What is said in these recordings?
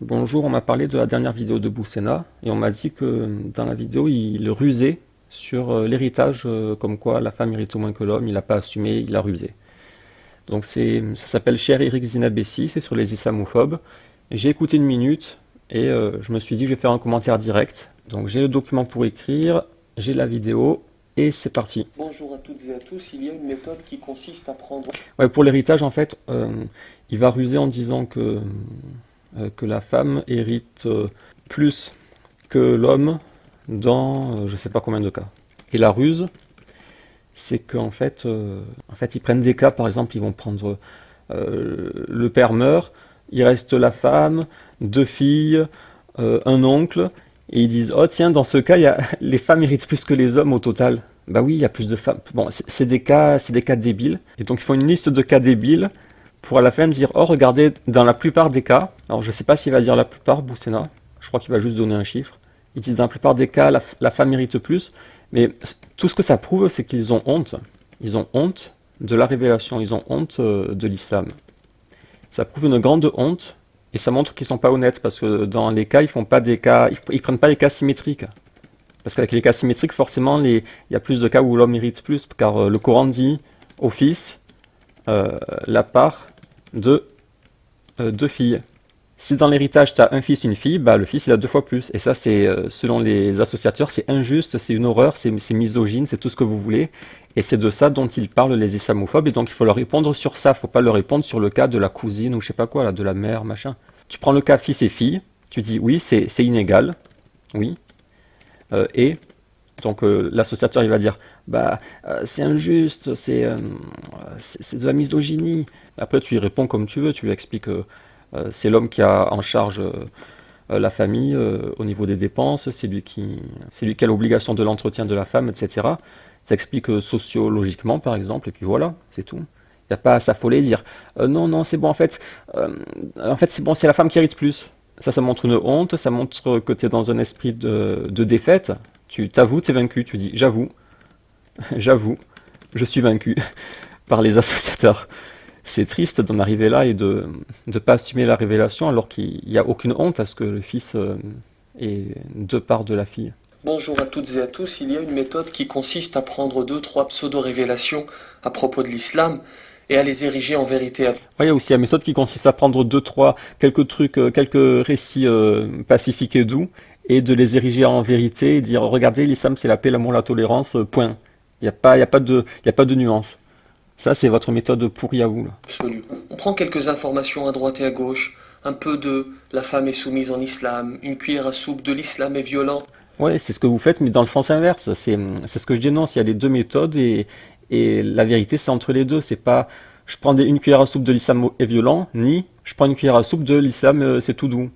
Bonjour, on m'a parlé de la dernière vidéo de Boussena et on m'a dit que dans la vidéo il rusait sur l'héritage, comme quoi la femme hérite au moins que l'homme, il n'a pas assumé, il a rusé. Donc ça s'appelle Cher Eric Zinabessi, c'est sur les islamophobes. Et j'ai écouté une minute et je me suis dit que je vais faire un commentaire direct. Donc j'ai le document pour écrire, j'ai la vidéo et c'est parti. Bonjour à toutes et à tous, il y a une méthode qui consiste à prendre... Ouais, pour l'héritage en fait, il va ruser en disant que la femme hérite plus que l'homme dans je sais pas combien de cas. Et la ruse, c'est qu'en fait, ils prennent des cas, par exemple, ils vont prendre le père meurt, il reste la femme, deux filles, un oncle, et ils disent oh tiens, dans ce cas, les femmes héritent plus que les hommes au total. Bah oui, il y a plus de femmes. Bon, c'est des cas débiles, et donc ils font une liste de cas débiles pour à la fin dire oh regardez, dans la plupart des cas, alors je sais pas s'il va dire la plupart, Boussena, je crois qu'il va juste donner un chiffre. Ils disent dans la plupart des cas, la femme mérite plus, mais tout ce que ça prouve, c'est qu'ils ont honte. Ils ont honte de la révélation, ils ont honte de l'islam. Ça prouve une grande honte, et ça montre qu'ils sont pas honnêtes, parce que dans les cas, ils font pas des cas, ils prennent pas les cas symétriques. Parce qu'avec les cas symétriques, forcément, il y a plus de cas où l'homme mérite plus, car le Coran dit au fils la part de deux filles. Si dans l'héritage tu as un fils, une fille, bah le fils il a deux fois plus. Et ça, c'est selon les associateurs, c'est injuste, c'est une horreur, c'est misogyne, c'est tout ce que vous voulez. Et c'est de ça dont ils parlent les islamophobes. Et donc il faut leur répondre sur ça. Faut pas leur répondre sur le cas de la cousine ou je sais pas quoi, là, de la mère, machin. Tu prends le cas fils et fille, tu dis oui, c'est inégal, oui. Et donc l'associateur il va dire bah c'est injuste, c'est de la misogynie. Après tu y réponds comme tu veux, tu lui expliques c'est l'homme qui a en charge la famille au niveau des dépenses, c'est lui qui a l'obligation de l'entretien de la femme, etc. Ça explique sociologiquement par exemple, et puis voilà, c'est tout. Il n'y a pas à s'affoler et dire non, non, c'est bon, en fait c'est bon, c'est la femme qui hérite plus. Ça montre une honte, ça montre que tu es dans un esprit de défaite. Tu t'avoues, tu es vaincu, tu dis j'avoue, j'avoue, je suis vaincu par les associateurs. C'est triste d'en arriver là et de ne pas assumer la révélation alors qu'il n'y a aucune honte à ce que le fils ait deux parts de la fille. Bonjour à toutes et à tous, il y a une méthode qui consiste à prendre deux, trois pseudo-révélations à propos de l'islam et à les ériger en vérité. Ouais, il y a aussi la méthode qui consiste à prendre deux, trois, quelques trucs, quelques récits pacifiques et doux et de les ériger en vérité et dire regardez, l'islam c'est la paix, l'amour, la tolérance, point. Il y a pas de nuance. Ça, c'est votre méthode pourrie à vous, là. Absolue. On prend quelques informations à droite et à gauche, un peu de la femme est soumise en islam, une cuillère à soupe de l'islam est violent. Ouais, c'est ce que vous faites, mais dans le sens inverse. C'est ce que je dénonce. Il y a les deux méthodes et la vérité, c'est entre les deux. C'est pas je prends une cuillère à soupe de l'islam est violent, ni je prends une cuillère à soupe de l'islam c'est tout doux.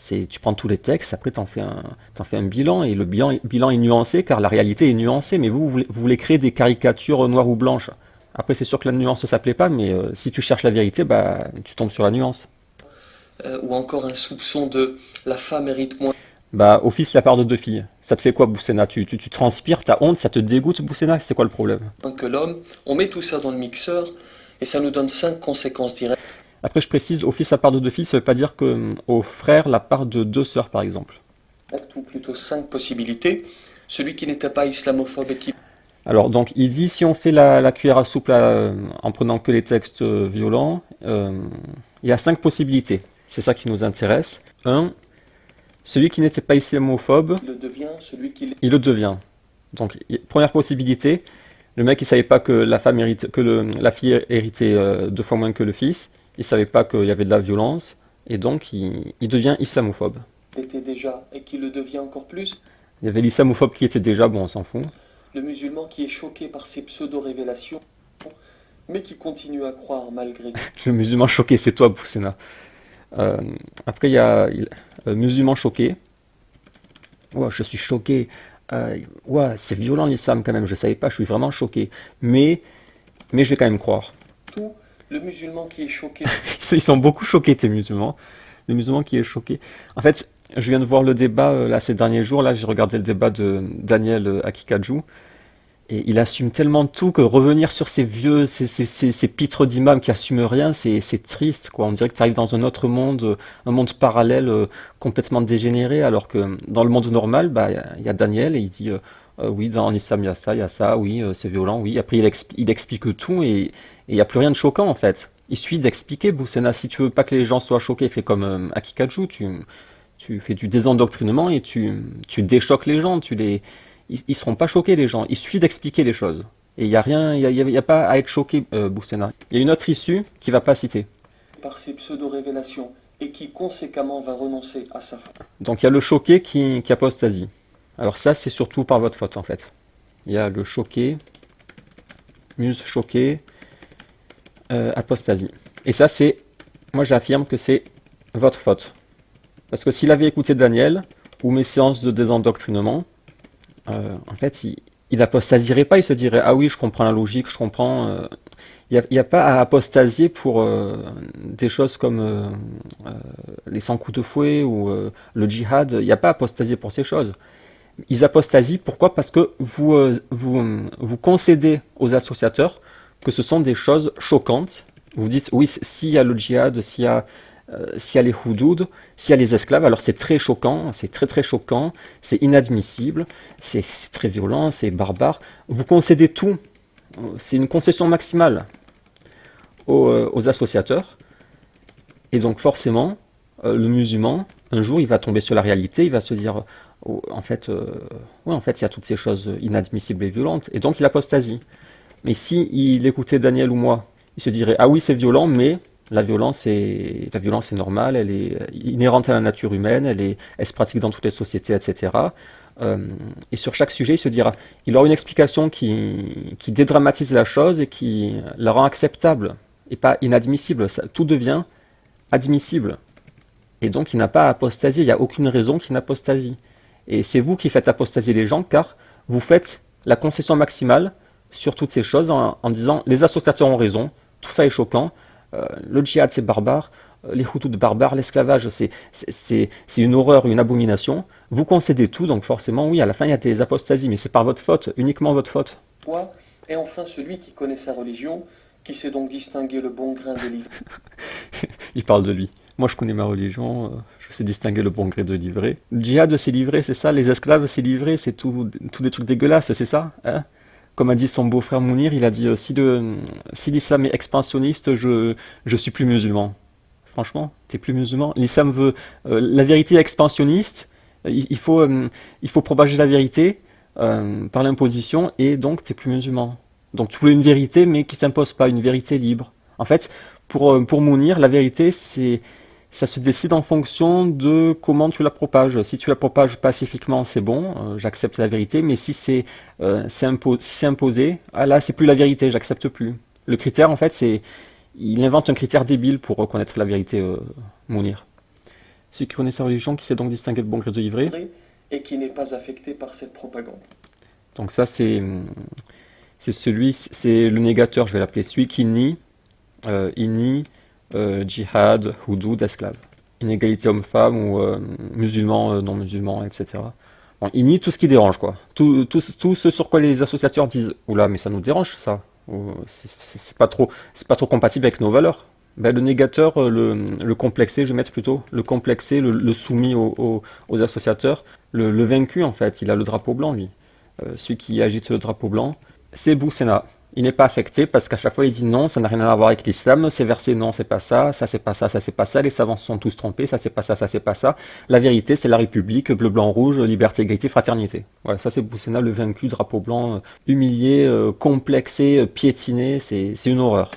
Tu prends tous les textes, après t'en fais un bilan et le bilan est nuancé car la réalité est nuancée. Mais vous voulez créer des caricatures noires ou blanches. Après, c'est sûr que la nuance ça plaît pas, mais si tu cherches la vérité, bah tu tombes sur la nuance. Ou encore un soupçon de la femme hérite moins Bah, au fils, la part de deux filles. Ça te fait quoi, Boussena? Tu transpires, t'as honte, ça te dégoûte, Boussena? C'est quoi le problème? que l'homme. On met tout ça dans le mixeur et ça nous donne cinq conséquences directes, Après, je précise, au fils, la part de deux filles, ça veut pas dire que au frère, la part de deux sœurs, par exemple. ou plutôt cinq possibilités. Celui qui n'était pas islamophobe et qui Alors, donc, il dit, si on fait la cuillère à soupe là, en prenant que les textes violents, il y a cinq possibilités. C'est ça qui nous intéresse. Un, celui qui n'était pas islamophobe, le devient, celui qui il le devient. Donc, première possibilité, le mec il savait pas que la femme hérite, la fille héritait deux fois moins que le fils. Il savait pas qu'il y avait de la violence et donc il devient islamophobe. l'était déjà et qui le devient encore plus. Il y avait l'islamophobe qui était déjà, bon on s'en fout. Le musulman qui est choqué par ces pseudo-révélations, mais qui continue à croire malgré tout. Le musulman choqué, c'est toi Boussena. Euh, Après il y a musulman choqué. Ouais, je suis choqué. Ouais, c'est violent l'islam quand même, je savais pas, je suis vraiment choqué. Mais je vais quand même croire. Tout, le musulman qui est choqué. Ils sont beaucoup choqués tes musulmans. Le musulman qui est choqué. En fait, je viens de voir le débat là ces derniers jours. Là, j'ai regardé le débat de Daniel Akikadjou. Et il assume tellement tout que revenir sur ces pitres d'imams qui assument rien, c'est triste, quoi. On dirait que tu arrives dans un monde parallèle complètement dégénéré, alors que dans le monde normal, bah, il y a Daniel et il dit oui, dans l'islam il y a ça, oui, c'est violent, oui. Après, il explique tout et il n'y a plus rien de choquant, en fait. Il suffit d'expliquer, Boussena, si tu veux pas que les gens soient choqués, fais comme Akikaju, tu fais du désendoctrinement et tu déchoques les gens, ils seront pas choqués les gens. Il suffit d'expliquer les choses. Et il y a rien, y a pas à être choqué, Boussena. Il y a une autre issue qui va pas citer. par ces pseudo-révélations et qui conséquemment va renoncer à sa foi. Donc il y a le choqué qui apostasie. Alors ça c'est surtout par votre faute en fait. Il y a le choqué, muse choqué, apostasie. Et ça c'est, moi j'affirme que c'est votre faute. Parce que s'il avait écouté Daniel ou mes séances de désendoctrinement, en fait, il apostasierait pas, il se dirait ah oui, je comprends la logique, je comprends. Il n'y a pas à apostasier pour des choses comme les 100 coups de fouet ou le djihad. Il n'y a pas à apostasier pour ces choses. Ils apostasient, pourquoi? Parce que vous concédez aux associateurs que ce sont des choses choquantes. Vous dites oui, s'il y a le djihad, s'il y a les houdoud, s'il y a les esclaves, alors c'est très choquant, c'est très très choquant, c'est inadmissible, c'est très violent, c'est barbare. Vous concédez tout, c'est une concession maximale aux associateurs, et donc forcément, le musulman, un jour, il va tomber sur la réalité, il va se dire, oh, ouais, en fait, il y a toutes ces choses inadmissibles et violentes, et donc il apostasie. Mais si il écoutait Daniel ou moi, il se dirait, ah oui, c'est violent, mais la violence est normale, elle est inhérente à la nature humaine, elle se pratique dans toutes les sociétés, etc. Et sur chaque sujet, il se dira, il aura une explication qui dédramatise la chose et qui la rend acceptable et pas inadmissible. Tout devient admissible. Et donc, il n'a pas à apostasier, il n'y a aucune raison qu'il n'apostasie. Et c'est vous qui faites apostasier les gens, car vous faites la concession maximale sur toutes ces choses en disant, les associateurs ont raison, tout ça est choquant, le djihad c'est barbare, les Hutus barbares, l'esclavage c'est une horreur, une abomination. Vous concédez tout, donc forcément, oui, à la fin il y a des apostasies, mais c'est par votre faute, uniquement votre faute. Et enfin celui qui connaît sa religion, qui sait donc distinguer le bon grain de l'ivraie. Il parle de lui. Moi je connais ma religion, je sais distinguer le bon gré de l'ivraie. Le djihad c'est livré, c'est ça, les esclaves c'est livré, c'est tout des trucs dégueulasses, c'est ça, hein? Comme a dit son beau-frère Mounir, il a dit si l'islam est expansionniste, je suis plus musulman. Franchement, t'es plus musulman. L'islam veut la vérité expansionniste. Il faut propager la vérité par l'imposition et donc t'es plus musulman. Donc tu voulais une vérité mais qui s'impose pas, une vérité libre. En fait, pour Mounir, la vérité ça se décide en fonction de comment tu la propages. Si tu la propages pacifiquement, c'est bon, j'accepte la vérité, mais si si c'est imposé, ah là, c'est plus la vérité, j'accepte plus. Le critère, en fait, il invente un critère débile pour reconnaître la vérité, Mounir. Celui qui connaît sa religion, qui sait donc distinguer le bon gré de l'ivraie. Et qui n'est pas affecté par cette propagande. Donc ça, c'est c'est le négateur, je vais l'appeler, celui qui nie, djihad, houdoud, esclave. Inégalité homme-femme ou musulman, non-musulman, etc. Bon, il nie tout ce qui dérange, quoi. Tout ce sur quoi les associateurs disent oula, mais ça nous dérange, ça. C'est pas trop compatible avec nos valeurs. Ben, le négateur, le complexé, je vais mettre plutôt, le complexé, le soumis aux associateurs, le vaincu, en fait, il a le drapeau blanc, lui. Celui qui agite le drapeau blanc, c'est Boussena. Il n'est pas affecté parce qu'à chaque fois il dit non, ça n'a rien à voir avec l'islam, ces versets non, c'est pas ça, ça c'est pas ça, ça c'est pas ça, les savants se sont tous trompés, ça c'est pas ça, ça c'est pas ça. La vérité c'est la République, bleu, blanc, rouge, liberté, égalité, fraternité. Voilà, ça c'est Boussena, le vaincu, drapeau blanc, humilié, complexé, piétiné, c'est une horreur.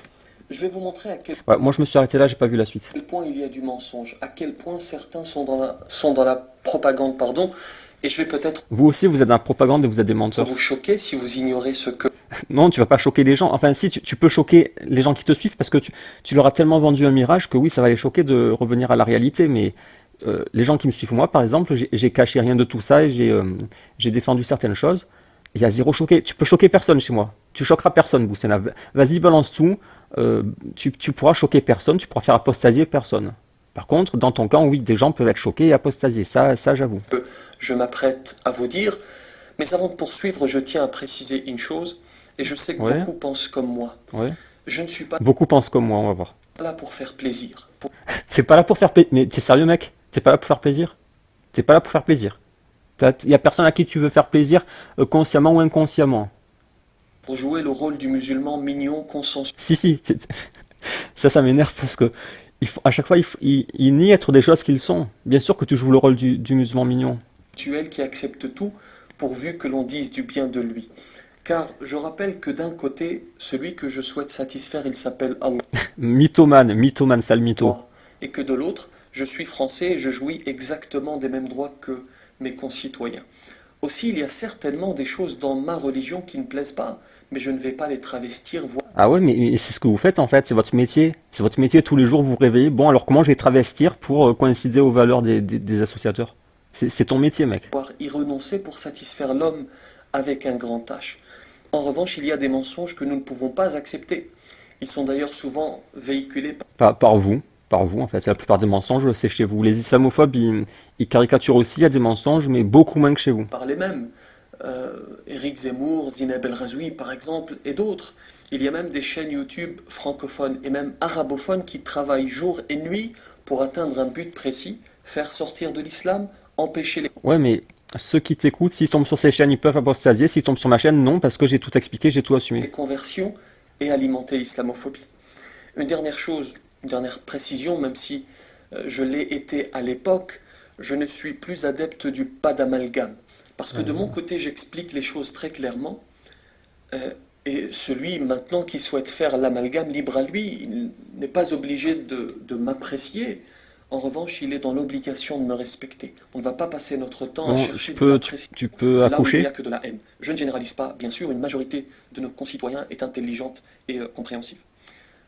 Je vais vous montrer à quel Ouais, moi je me suis arrêté là, j'ai pas vu la suite. point il y a du mensonge, à quel point certains sont dans la propagande, pardon, et je vais peut-être Vous aussi vous êtes dans la propagande et vous êtes des menteurs. vous choquer si vous ignorez ce que... Non, tu vas pas choquer les gens. Enfin, si, tu peux choquer les gens qui te suivent parce que tu leur as tellement vendu un mirage que oui, ça va les choquer de revenir à la réalité. Mais les gens qui me suivent, moi, par exemple, j'ai caché rien de tout ça et j'ai défendu certaines choses. Il y a zéro choqué. Tu peux choquer personne chez moi. Tu choqueras personne, Boussena. Vas-y, balance tout. Tu pourras choquer personne, tu pourras faire apostasier personne. Par contre, dans ton camp, oui, des gens peuvent être choqués et apostasier. Ça j'avoue. je m'apprête à vous dire, Mais avant de poursuivre, je tiens à préciser une chose, et je sais que Ouais, beaucoup pensent comme moi. ouais. Je ne suis pas Beaucoup pensent comme moi, on va voir. là pour faire plaisir. C'est pas là pour faire plaisir. Mais t'es sérieux, mec? T'es pas là pour faire plaisir? T'es pas là pour faire plaisir. Y a personne à qui tu veux faire plaisir, consciemment ou inconsciemment. Pour jouer le rôle du musulman mignon, consensuel, Si, si, ça m'énerve parce que à chaque fois, ils nient être des choses qu'ils sont. Bien sûr que tu joues le rôle du musulman mignon. qui accepte tout pourvu que l'on dise du bien de lui. Car je rappelle que d'un côté, celui que je souhaite satisfaire, il s'appelle Mythomane, mythomane, sale mytho. Allah, et que de l'autre, je suis français et je jouis exactement des mêmes droits que mes concitoyens. Aussi, il y a certainement des choses dans ma religion qui ne plaisent pas, mais je ne vais pas les travestir, Ah ouais, mais c'est ce que vous faites en fait, c'est votre métier. C'est votre métier, tous les jours vous vous réveillez. Bon, alors comment je vais travestir pour coïncider aux valeurs des associateurs? C'est ton métier, mec. voire y renoncer pour satisfaire l'homme avec un grand H. En revanche, il y a des mensonges que nous ne pouvons pas accepter. Ils sont d'ailleurs souvent véhiculés Par vous en fait. La plupart des mensonges, c'est chez vous. Les islamophobes, ils caricaturent aussi, il y a des mensonges, mais beaucoup moins que chez vous. par les mêmes. Éric Zemmour, Zineb El Razoui par exemple, et d'autres. Il y a même des chaînes YouTube francophones et même arabophones qui travaillent jour et nuit pour atteindre un but précis, faire sortir de l'islam, empêcher Ouais, mais ceux qui t'écoutent, s'ils tombent sur ces chaînes, ils peuvent apostasier. S'ils tombent sur ma chaîne, non, parce que j'ai tout expliqué, j'ai tout assumé. les conversions et alimenter l'islamophobie. Une dernière chose, une dernière précision, même si je l'ai été à l'époque, je ne suis plus adepte du pas d'amalgame. Parce que de mon côté, j'explique les choses très clairement. euh, et celui maintenant qui souhaite faire l'amalgame, libre à lui, il n'est pas obligé de m'apprécier. En revanche, il est dans l'obligation de me respecter. On ne va pas passer notre temps à Bon, chercher de l'appréciation tu peux là où il n'y a accoucher. que de la haine. Je ne généralise pas, bien sûr, une majorité de nos concitoyens est intelligente et compréhensive.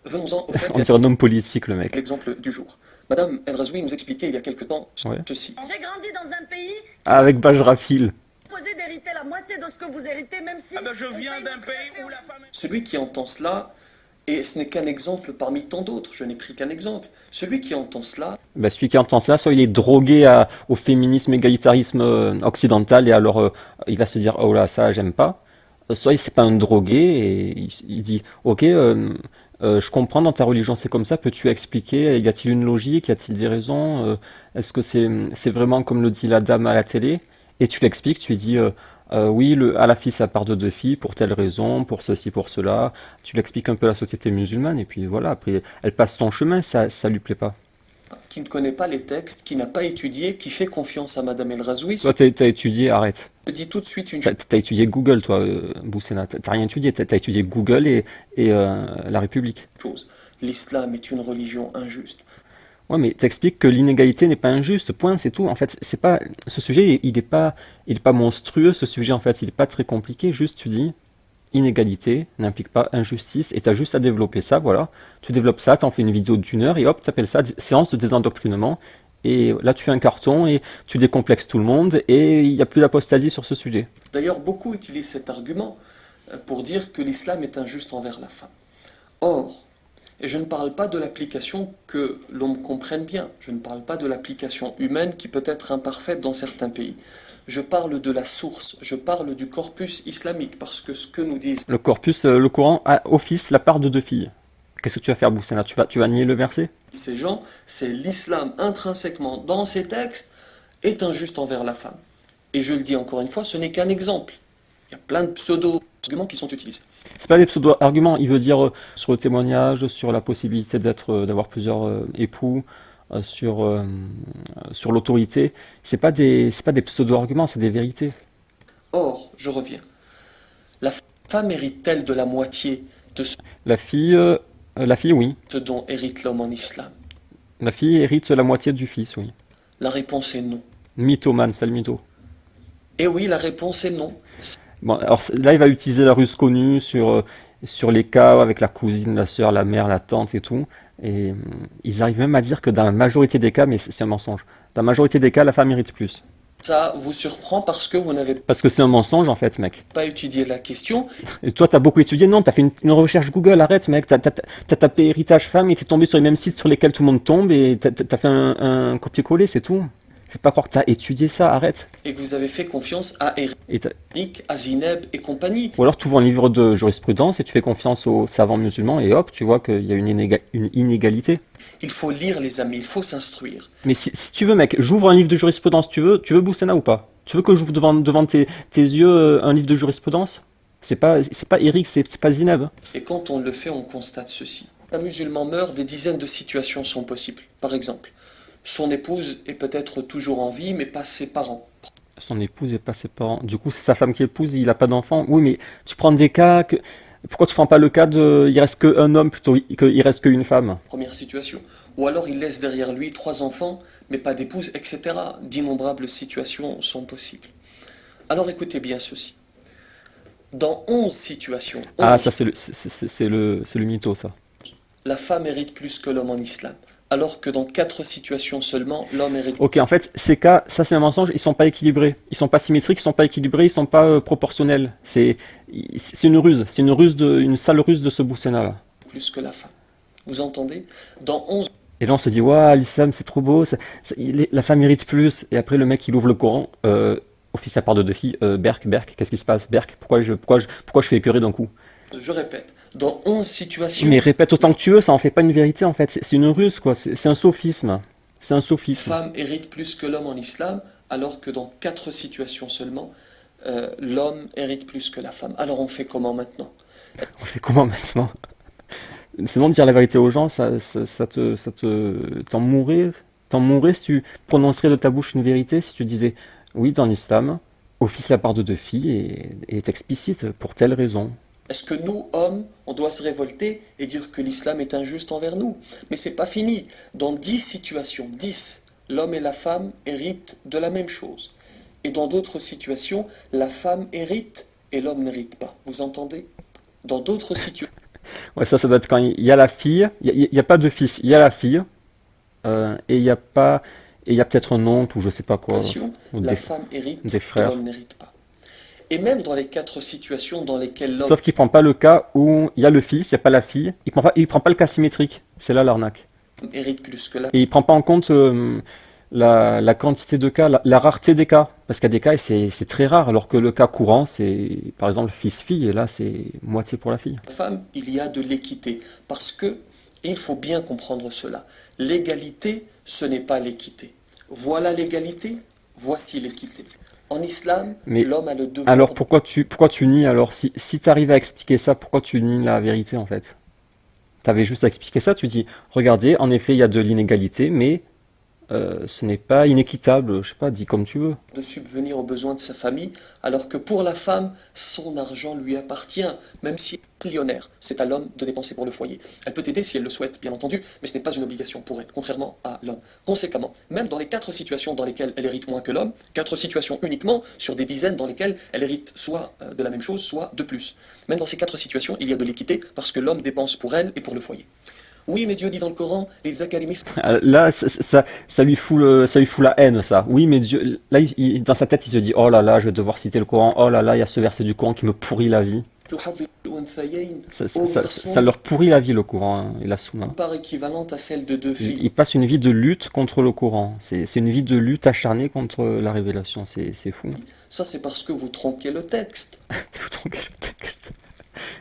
Venons-en au fait On et à dirait un homme politique, le mec. l'exemple du jour. Madame El Razoui nous expliquait il y a quelque temps Ouais. ceci. J'ai grandi dans un pays qui Avec Bajrafil. m'a imposé d'hériter la moitié de ce que vous héritez, même si... Ah ben je on viens paye d'un notre pays café où au- la femme est... Celui qui entend cela, et ce n'est qu'un exemple parmi tant d'autres, je n'ai pris qu'un exemple, celui qui entend cela Bah, celui qui entend cela, soit il est drogué au féminisme, égalitarisme occidental, et alors il va se dire, oh là, ça, j'aime pas. Soit c'est pas un drogué, et il dit, ok, je comprends, dans ta religion c'est comme ça, peux-tu expliquer, y a-t-il une logique, y a-t-il des raisons, est-ce que c'est vraiment comme le dit la dame à la télé? Et tu l'expliques, tu lui dis, oui, à la fille ça part de deux filles, pour telle raison, pour ceci, pour cela. Tu l'expliques un peu la société musulmane, et puis voilà, après elle passe son chemin, ça lui plaît pas. qui ne connaît pas les textes, qui n'a pas étudié, qui fait confiance à Madame El Razoui, se Toi, t'as étudié, arrête. dit tout de suite une T'as étudié Google, toi, Boussena. T'as rien étudié. T'as étudié Google et La République. chose. L'islam est une religion injuste. Ouais, mais t'expliques que l'inégalité n'est pas injuste. Point, c'est tout. En fait, c'est pas ce sujet. Il est pas monstrueux. Ce sujet, en fait, il est pas très compliqué. Juste, tu dis inégalité n'implique pas injustice et t'as juste à développer ça. Voilà. Tu développes ça. T'en fais une vidéo d'1 heure et hop, t'appelles ça séance de désendoctrinement. Et là, tu fais un carton et tu décomplexes tout le monde et il n'y a plus d'apostasie sur ce sujet. D'ailleurs, beaucoup utilisent cet argument pour dire que l'islam est injuste envers la femme. Or, et je ne parle pas de l'application que l'on me comprenne bien, je ne parle pas de l'application humaine qui peut être imparfaite dans certains pays. Je parle de la source, je parle du corpus islamique, parce que ce que nous disent Le corpus, le Coran a office la part de deux filles. Qu'est-ce que tu vas faire, Boussena? Tu vas nier le verset? ces gens, c'est l'islam intrinsèquement dans ces textes est injuste envers la femme. Et je le dis encore une fois, ce n'est qu'un exemple. Il y a plein de pseudo-arguments qui sont utilisés. C'est pas des pseudo-arguments, il veut dire sur le témoignage, sur la possibilité d'avoir plusieurs époux, sur l'autorité. C'est pas des pseudo-arguments, c'est des vérités. Or, je reviens, la femme hérite-t-elle de la moitié de La fille, oui. ce dont hérite l'homme en islam? La fille hérite la moitié du fils, oui. La réponse est non. Mythomane, sale mytho. Et oui, la réponse est non. Bon, alors là, il va utiliser la ruse connue sur les cas avec la cousine, la sœur, la mère, la tante et tout. Et ils arrivent même à dire que dans la majorité des cas, mais c'est un mensonge, dans la majorité des cas, la femme mérite plus. Ça vous surprend parce que vous n'avez Parce que c'est un mensonge, en fait, mec. pas étudié la question. Et toi, t'as beaucoup étudié? Non, t'as fait une recherche Google, arrête, mec. T'as tapé héritage femme et t'es tombé sur les mêmes sites sur lesquels tout le monde tombe et t'as fait un copier-coller, c'est tout. fais pas croire que t'as étudié ça, arrête. et que vous avez fait confiance à Et Eric, à Zineb et compagnie. ou alors tu ouvres un livre de jurisprudence et tu fais confiance aux savants musulmans et hop, tu vois qu'il y a une inégalité. Il faut lire, les amis, il faut s'instruire. Mais si tu veux, mec, j'ouvre un livre de jurisprudence, tu veux Boussena ou pas? Tu veux que j'ouvre devant tes yeux un livre de jurisprudence? C'est pas Eric, c'est pas Zineb. Et quand on le fait, on constate ceci. Un musulman meurt, des dizaines de situations sont possibles. Par exemple, son épouse est peut-être toujours en vie, mais pas ses parents. Son épouse et pas ses parents. Du coup, c'est sa femme qui épouse, il a pas d'enfant. Oui, mais tu prends des cas que. Pourquoi tu prends pas le cas de. Il reste qu'un homme plutôt qu'il reste qu'une femme? Première situation. Ou alors il laisse derrière lui 3 enfants, mais pas d'épouse, etc. D'innombrables situations sont possibles. Alors écoutez bien ceci. Dans 11 situations, Ah, 11, ça, c'est le mytho, ça. la femme hérite plus que l'homme en islam. Alors que dans 4 situations seulement, l'homme hérite. Ok, en fait, ces cas, ça c'est un mensonge, ils sont pas équilibrés. Ils sont pas symétriques, ils sont pas équilibrés, ils sont pas proportionnels. C'est une ruse, une sale ruse de ce Boussena là. Plus que la femme. Vous entendez? Dans 11, Et là on se dit, waouh, l'islam c'est trop beau, la femme mérite plus. Et après le mec il ouvre le Coran, au fils à part de deux filles, Berk, qu'est-ce qui se passe? Berk, pourquoi je fais écœurer d'un coup? je répète, dans 11 situations, Mais répète autant que tu veux, ça en fait pas une vérité en fait. C'est une ruse quoi, c'est un sophisme. C'est un la sophisme. femme hérite plus que l'homme en islam, alors que dans 4 situations seulement, l'homme hérite plus que la femme. Alors on fait comment maintenant? On fait comment maintenant? Sinon, dire la vérité aux gens, t'en mourrais si tu prononcerais de ta bouche une vérité, si tu disais, oui, dans l'islam, au fils la part de deux filles est explicite pour telle raison. Est-ce que nous, hommes, on doit se révolter et dire que l'islam est injuste envers nous? Mais c'est pas fini. Dans 10 situations, 10, l'homme et la femme héritent de la même chose. Et dans d'autres situations, la femme hérite et l'homme n'hérite pas. Vous entendez? Dans d'autres situations, Ouais, ça doit être quand il y a la fille, il y a pas de fils, il y a la fille, et il y a pas, et il y a peut-être un oncle ou je sais pas quoi, ou la femme hérite des et frères. l'homme n'hérite pas. Et même dans les 4 situations dans lesquelles l'homme Sauf qu'il prend pas le cas où il y a le fils, il y a pas la fille, il prend pas le cas symétrique, c'est là l'arnaque. hérite plus que la Et il prend pas en compte la quantité de cas, la rareté des cas. Parce qu'il y a des cas et c'est très rare, alors que le cas courant, c'est par exemple fils-fille, et là c'est moitié pour la fille. femme, il y a de l'équité. Parce que, et il faut bien comprendre cela, l'égalité, ce n'est pas l'équité. Voilà l'égalité, voici l'équité. En islam, Mais l'homme a le devoir alors pourquoi tu nies alors? Si tu arrives à expliquer ça, pourquoi tu nies la vérité en fait? T'avais juste à expliquer ça, tu dis, regardez, en effet il y a de l'inégalité, mais ce n'est pas inéquitable, je sais pas, dis comme tu veux. de subvenir aux besoins de sa famille, alors que pour la femme, son argent lui appartient, même si elle est millionnaire. C'est à l'homme de dépenser pour le foyer. Elle peut aider si elle le souhaite, bien entendu, mais ce n'est pas une obligation pour elle, contrairement à l'homme. Conséquemment, même dans les 4 situations dans lesquelles elle hérite moins que l'homme, 4 situations uniquement sur des dizaines dans lesquelles elle hérite soit de la même chose, soit de plus. Même dans ces 4 situations, il y a de l'équité parce que l'homme dépense pour elle et pour le foyer. Oui, mais Dieu dit dans le Coran, les Zakarimif, Là, ça lui fout la haine, ça. Oui, mais Dieu, là, dans sa tête, il se dit, oh là là, je vais devoir citer le Coran. Oh là là, il y a ce verset du Coran qui me pourrit la vie. Ça leur pourrit la vie, le Coran, hein, et la Sunna. part équivalente à celle de 2 Ils filles. passent une vie de lutte contre le Coran. C'est une vie de lutte acharnée contre la révélation. C'est fou. Ça, c'est parce que vous tronquez le texte. Vous trompez le texte.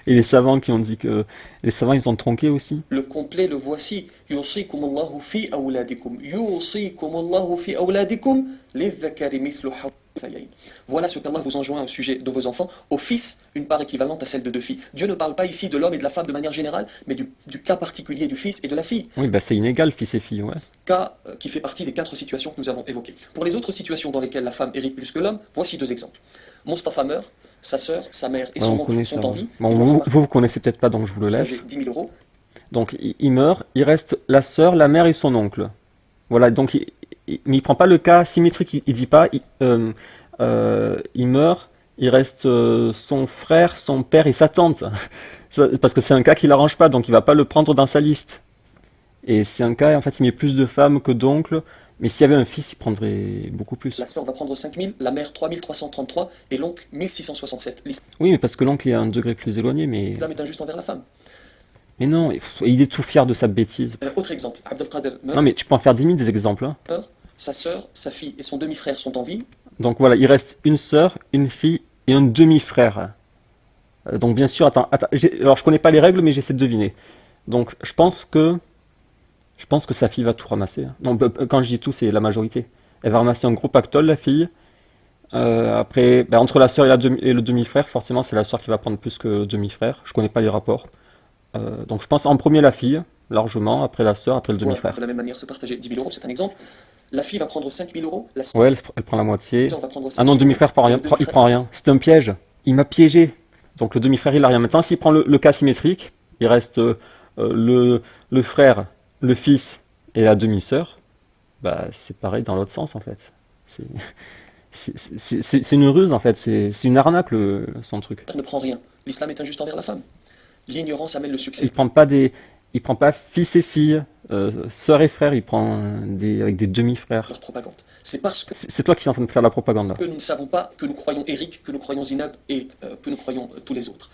Et les savants qui ont dit que... Les savants, ils ont tronqué aussi. Le complet, le voici. Yusikumullahu fi awladikum. Yusikumullahu fi awladikum. Lizzakari mithlu hadd-unthayayn. Voilà ce qu'Allah vous enjoint au sujet de vos enfants. Au fils, une part équivalente à celle de 2 filles. Dieu ne parle pas ici de l'homme et de la femme de manière générale, mais du cas particulier du fils et de la fille. Oui, bah c'est inégal, fils et filles, ouais. Cas qui fait partie des 4 situations que nous avons évoquées. Pour les autres situations dans lesquelles la femme hérite plus que l'homme, voici 2 exemples. Mustafa meurt, sa sœur, sa mère et Ouais, son on connaît oncle ça. sont en Ouais. vie. Bon, Ils doivent vous connaissez peut-être pas, donc je vous le laisse. partager 10 000 euros. Donc il meurt, il reste la sœur, la mère et son oncle. Voilà, donc mais il prend pas le cas symétrique, il dit pas, il meurt, il reste son frère, son père et sa tante. Parce que c'est un cas qui l'arrange pas, donc il va pas le prendre dans sa liste. Et c'est un cas, en fait, il met plus de femmes que d'oncles, mais s'il y avait un fils, il prendrait beaucoup plus. La sœur va prendre 5 000, la mère 3 333 et l'oncle 1 667. Oui, mais parce que l'oncle est à un degré plus éloigné, mais... L'islam est injuste envers la femme. Mais non, il est tout fier de sa bêtise. Autre exemple, Abdelkader Non, meurt, mais tu peux en faire 10 000 des exemples, hein. sa sœur, sa fille et son demi-frère sont en vie. Donc voilà, il reste une sœur, une fille et un demi-frère. Donc bien sûr, attends, alors je connais pas les règles, mais j'essaie de deviner. Donc je pense que sa fille va tout ramasser, hein. Non, quand je dis tout, c'est la majorité. Elle va ramasser un gros pactole, la fille. Après, ben, entre la sœur et le demi-frère, forcément, c'est la sœur qui va prendre plus que le demi-frère. Je connais pas les rapports. Donc je pense en premier la fille, largement, après la sœur, après le Doivent demi-frère. de la même manière se partager 10 000 euros, c'est un exemple. La fille va prendre 5 000 euros, la Ouais, elle prend la moitié. sœur va prendre Ah 5 non, le 000 euros, demi-frère prend et rien, le il demi-frère. prend rien. C'est un piège. Il m'a piégé. Donc le demi-frère, il a rien. Maintenant, s'il prend le cas symétrique, il reste le frère, le fils et la demi-sœur. Bah, c'est pareil dans l'autre sens, en fait. C'est c'est une ruse, en fait. C'est une arnaque, son truc. Ne prend rien. L'islam est injuste envers la femme. L'ignorance amène le Il succès. prend pas il prend pas fils et filles, sœurs et frères. Il prend avec des demi-frères. Leur propagande. C'est parce C'est toi qui es en train de faire la propagande, là. que nous ne savons pas que nous croyons Eric, que nous croyons Zinab et que nous croyons tous les autres.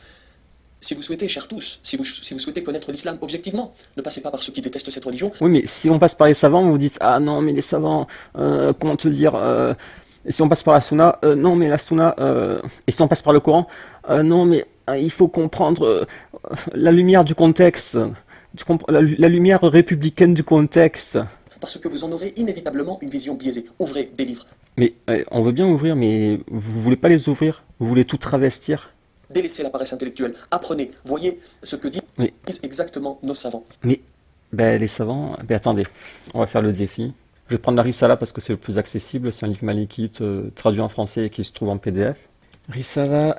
Si vous souhaitez, chers tous, si vous souhaitez connaître l'islam objectivement, ne passez pas par ceux qui détestent cette religion. Oui, mais si on passe par les savants, vous dites, ah non, mais les savants, comment te dire, et si on passe par la sunna, non, mais la sunna, et si on passe par le Coran, non, mais il faut comprendre la lumière du contexte, la lumière républicaine du contexte. Parce que vous en aurez inévitablement une vision biaisée. Ouvrez des livres. Mais on veut bien ouvrir, mais vous voulez pas les ouvrir, vous voulez tout travestir. Délaissez la paresse intellectuelle. Apprenez. Voyez ce que disent Mais, exactement nos savants. mais, ben, les savants, ben attendez, on va faire le défi. Je vais prendre la Risala parce que c'est le plus accessible, c'est un livre malikite traduit en français et qui se trouve en PDF. Risala,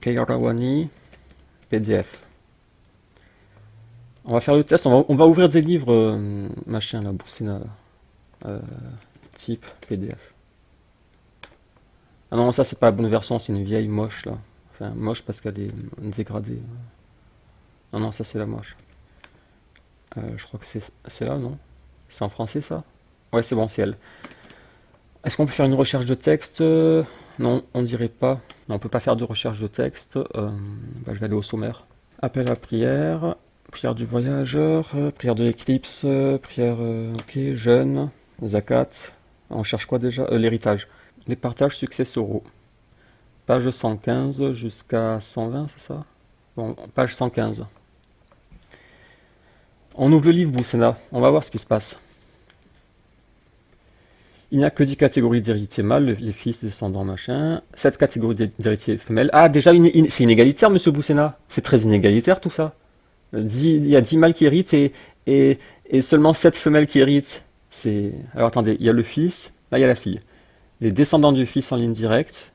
Kairawani, PDF. On va faire le test, on va ouvrir des livres, machin, là, Boussina, type PDF. Ah non, ça c'est pas la bonne version, c'est une vieille moche, là. Enfin, moche parce qu'elle est dégradée. Non, non, ça c'est la moche. Je crois que c'est là, non? C'est en français, ça? Ouais, c'est bon, c'est elle. Est-ce qu'on peut faire une recherche de texte? Non, on dirait pas. Non, on peut pas faire de recherche de texte. Bah, je vais aller au sommaire. Appel à prière, prière du voyageur, prière de l'éclipse, prière, ok, jeûne, zakat. On cherche quoi déjà? L'héritage. Les partages successoraux. Page 115 jusqu'à 120, c'est ça? Bon, page 115. On ouvre le livre Boussena, on va voir ce qui se passe. Il n'y a que 10 catégories d'héritiers mâles, les fils, descendants, machin. 7 catégories d'héritiers femelles. Ah, déjà, c'est inégalitaire, monsieur Boussena. C'est très inégalitaire, tout ça. Il y a 10 mâles qui héritent et seulement 7 femelles qui héritent. Alors, attendez, il y a le fils, là, il y a la fille. Les descendants du fils en ligne directe.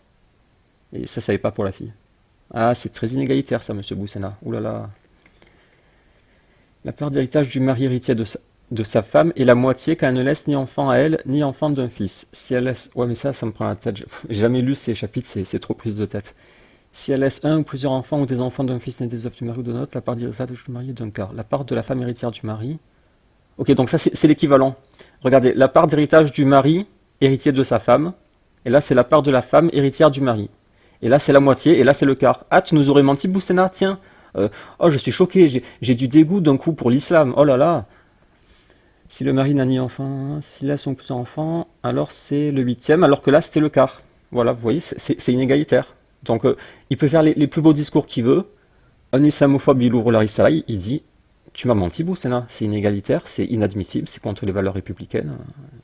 Et ça n'est pas pour la fille. Ah, c'est très inégalitaire, ça, monsieur Boussena. Ouh là là. La part d'héritage du mari héritier de sa femme est la moitié quand elle ne laisse ni enfant à elle, ni enfant d'un fils. Si elle laisse... Ouais, mais ça me prend la tête. J'ai jamais lu ces chapitres, c'est trop prise de tête. Si elle laisse un ou plusieurs enfants ou des enfants d'un fils nés des œuvres du mari ou de l'autre, la part d'héritage du mari est d'un quart. La part de la femme héritière du mari... Ok, donc ça, c'est l'équivalent. Regardez, la part d'héritage du mari héritier de sa femme, et là, c'est la part de la femme héritière du mari. Et là, c'est la moitié, et là, c'est le quart. Ah, tu nous aurais menti, Boussena, tiens. Oh, je suis choqué, j'ai du dégoût d'un coup pour l'islam. Oh là là. Si le mari n'a ni enfant, s'il a son plus enfant, alors c'est le huitième, alors que là, c'était le quart. Voilà, vous voyez, c'est inégalitaire. Donc, il peut faire les plus beaux discours qu'il veut. Un islamophobe, il ouvre la Risala, il dit tu m'as menti, Boussena, c'est inégalitaire, c'est inadmissible, c'est contre les valeurs républicaines.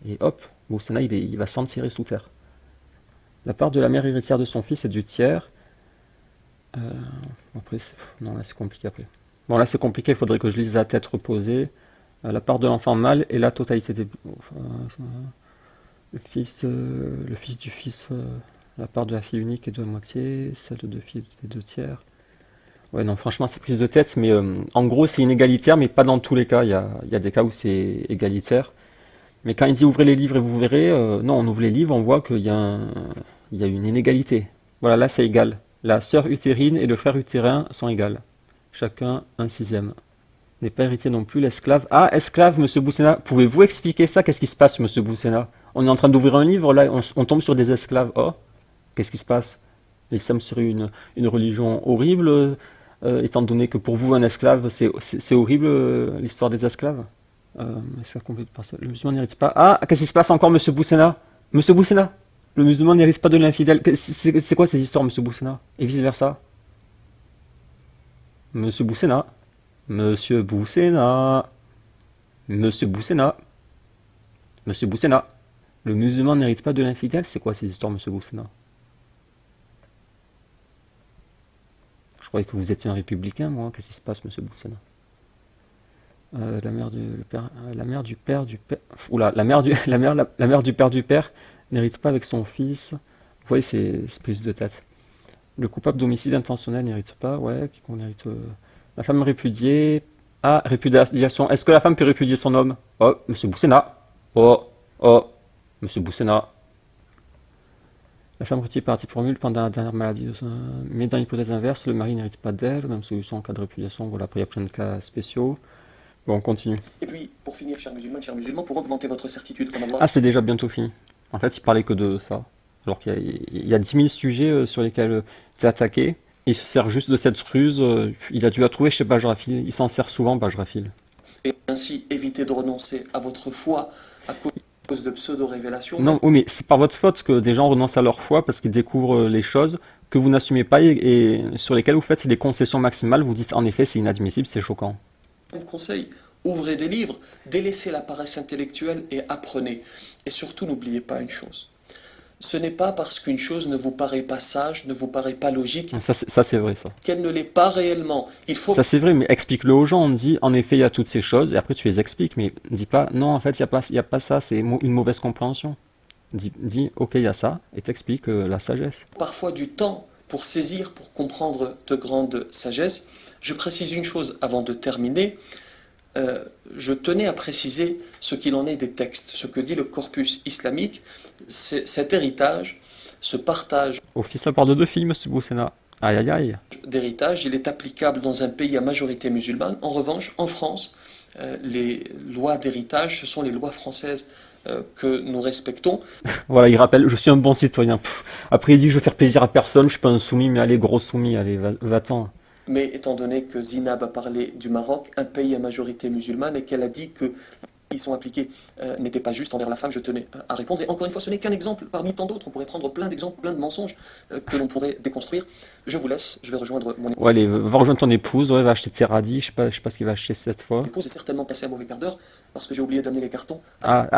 Et hop, Boussena, il va s'en tirer sous terre. La part de la mère héritière de son fils est du tiers. Après, non, là c'est compliqué après. Bon, là c'est compliqué, il faudrait que je lise la tête reposée. La part de l'enfant mâle et la totalité des... le fils du fils, la part de la fille unique est de la moitié, celle de deux filles est deux tiers. Ouais, non, franchement, c'est prise de tête, mais en gros, c'est inégalitaire, mais pas dans tous les cas. Il y a des cas où c'est égalitaire. Mais quand il dit ouvrez les livres et vous verrez, non, on ouvre les livres, on voit qu'il y a une inégalité. Voilà, là c'est égal. La sœur utérine et le frère utérin sont égales. Chacun un sixième. N'est pas héritier non plus l'esclave. Ah, esclave, monsieur Boussena. Pouvez-vous expliquer ça? Qu'est-ce qui se passe, monsieur Boussena? On est en train d'ouvrir un livre, là, on tombe sur des esclaves. Oh, qu'est-ce qui se passe? L'islam serait une religion horrible, étant donné que pour vous, un esclave, c'est horrible, l'histoire des esclaves. Ça complète par ça. Le musulman n'hérite pas. Ah, qu'est-ce qui se passe encore, monsieur Boussena? Monsieur Boussena? Le musulman n'hérite pas de l'infidèle. C'est quoi ces histoires, monsieur Boussena? Et vice-versa. Monsieur Boussena. Monsieur Boussena. Monsieur Boussena. Monsieur Boussena. Le musulman n'hérite pas de l'infidèle? C'est quoi ces histoires, monsieur Boussena? Je croyais que vous étiez un républicain, moi. Qu'est-ce qui se passe, monsieur Boussena? La mère du père, la mère du père du père. Oula, la mère du père du père n'hérite pas avec son fils. Vous voyez, c'est prise de tête. Le coupable d'homicide intentionnel n'hérite pas. Ouais, puis qu'on hérite. La femme répudiée. Ah, répudiation. Est-ce que la femme peut répudier son homme? Oh, monsieur Boussena. Oh, monsieur Boussena. La femme retirée par article formule pendant la dernière maladie. Mais dans l'hypothèse inverse, le mari n'hérite pas d'elle. Même solution en cas de répudiation. Voilà, après il y a plein de cas spéciaux. Bon, on continue. Et puis, pour finir, chers musulmans, pour augmenter votre certitude en Allah, Ah, c'est déjà bientôt fini. En fait, il parlait que de ça. Alors qu'il y a 10 000 sujets sur lesquels tu es attaqué. Il se sert juste de cette ruse. Il a dû la trouver chez Bajrafil. Il s'en sert souvent, Bajrafil. et ainsi éviter de renoncer à votre foi à cause de pseudo-révélations. Non, oui, mais c'est par votre faute que des gens renoncent à leur foi parce qu'ils découvrent les choses que vous n'assumez pas et sur lesquelles vous faites des concessions maximales. Vous dites en effet, c'est inadmissible, c'est choquant. Mon conseil, ouvrez des livres, délaissez la paresse intellectuelle et apprenez. Et surtout, n'oubliez pas une chose. Ce n'est pas parce qu'une chose ne vous paraît pas sage, ne vous paraît pas logique, Ça c'est vrai, ça. qu'elle ne l'est pas réellement. Il faut Ça c'est vrai, mais explique-le aux gens. On dit, en effet, il y a toutes ces choses, et après tu les expliques, mais dis pas, non, en fait, il y a pas ça, c'est une mauvaise compréhension. Dis, ok, il y a ça, et t'expliques la sagesse. parfois du temps pour saisir, pour comprendre de grandes sagesses. Je précise une chose avant de terminer. Je tenais à préciser ce qu'il en est des textes, ce que dit le corpus islamique. Cet héritage, ce partage Au fils, ça part de deux filles, monsieur Boussena. Aïe aïe aïe. d'héritage, il est applicable dans un pays à majorité musulmane. En revanche, en France, les lois d'héritage, ce sont les lois françaises que nous respectons. Voilà, il rappelle, je suis un bon citoyen. Pff. Après, il dit, je veux faire plaisir à personne, je suis pas un soumis, mais allez, gros soumis, allez, va-t'en. Mais étant donné que Zinab a parlé du Maroc, un pays à majorité musulmane, et qu'elle a dit que ils sont appliqués n'étaient pas justes envers la femme, je tenais à répondre. Et encore une fois, ce n'est qu'un exemple parmi tant d'autres. On pourrait prendre plein d'exemples, plein de mensonges que l'on pourrait déconstruire. Je vous laisse, je vais rejoindre mon Ouais, allez, va rejoindre ton épouse, ouais, va acheter tes radis, je sais pas ce qu'il va acheter cette fois. épouse. Est certainement passé un mauvais quart d'heure parce que j'ai oublié d'amener les cartons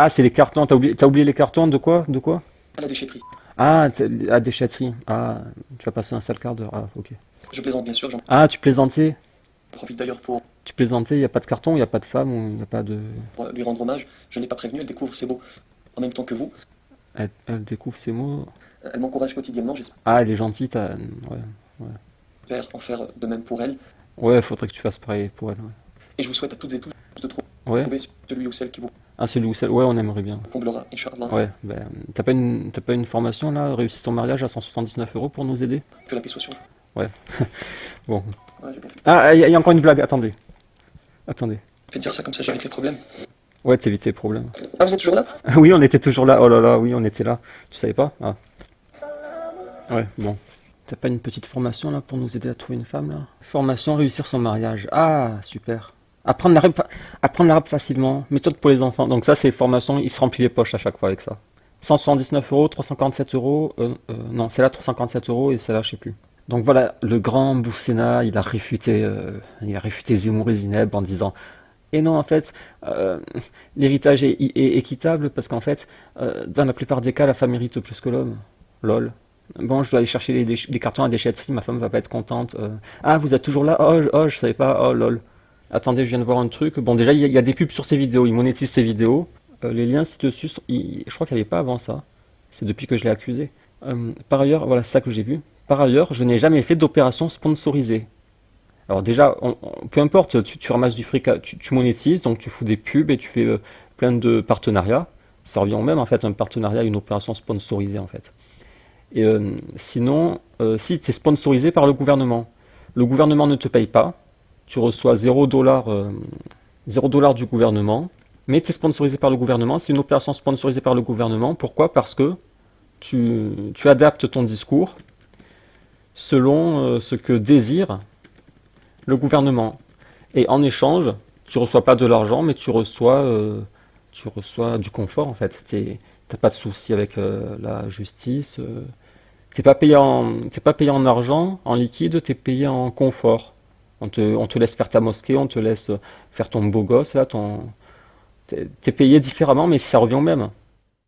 C'est les cartons, t'as oublié les cartons, de quoi? De quoi? à la déchetterie. À déchetterie. Ah, tu vas passer un sale quart d'heure, ah, ok. Je plaisante bien sûr, j'en Ah, tu plaisantais? profite d'ailleurs pour Tu plaisantais, il n'y a pas de carton, il n'y a pas de femme, il n'y a pas de... lui rendre hommage. Je ne l'ai pas prévenue, elle découvre ses mots en même temps que vous. Elle découvre ses mots. Elle m'encourage quotidiennement, Ah, elle est gentille, ouais. j'espère en faire de même pour elle. Ouais, faudrait que tu fasses pareil pour elle, ouais. Et je vous souhaite à toutes et tous de Ouais. trouver celui ou celle qui vous Ah, celui ou celle, ouais, on aimerait bien. comblera, Inch'Allah. Ouais, ben, t'as pas une formation, là, réussir ton mariage à 179 € pour nous aider? Que la paix soit sur vous. Ouais. Bon. Ouais, j'ai bien fait. Ah, il y a encore une blague, attendez. Attendez. Je vais dire ça comme ça, j'évite les problèmes. Ouais, t'évites les problèmes. Ah, vous êtes toujours là? Oui, on était toujours là. Oh là là, oui, on était là. Tu savais pas? Ah. Ouais, bon. T'as pas une petite formation là pour nous aider à trouver une femme là? Formation réussir son mariage. Ah, super. Apprendre l'arabe facilement. Méthode pour les enfants. Donc ça, c'est formation, il se remplit les poches à chaque fois avec ça. 179 €, 347 €. Non, c'est là 347 € et c'est là, je sais plus. Donc voilà, le grand Boussena, il a réfuté Zemmour et Zineb en disant et non, en fait, l'héritage est équitable parce qu'en fait, dans la plupart des cas, la femme mérite plus que l'homme. Lol. Bon, je dois aller chercher les cartons à déchetterie, ma femme va pas être contente. Ah, vous êtes toujours là? Oh, je savais pas. Oh, lol. Attendez, je viens de voir un truc. Bon, déjà, il y a des pubs sur ses vidéos, il monétise ses vidéos. Les liens ci-dessus, je crois qu'il n'y avait pas avant ça. C'est depuis que je l'ai accusé. Par ailleurs, voilà, c'est ça que j'ai vu. Par ailleurs, je n'ai jamais fait d'opération sponsorisée. Alors déjà, peu importe, tu ramasses du fric, tu monétises, donc tu fous des pubs et tu fais plein de partenariats. Ça revient au même en fait, un partenariat, une opération sponsorisée en fait. Et sinon, si tu es sponsorisé par le gouvernement ne te paye pas, tu reçois 0$ du gouvernement, mais tu es sponsorisé par le gouvernement, c'est une opération sponsorisée par le gouvernement. Pourquoi? Parce que tu adaptes ton discours selon ce que désire le gouvernement. Et en échange, Tu reçois pas de l'argent, mais tu reçois du confort en fait. T'as pas de soucis avec la justice. T'es pas payé en argent, en liquide, t'es payé en confort. On te laisse faire ta mosquée, on te laisse faire ton beau gosse là, t'es payé différemment, mais ça revient au même.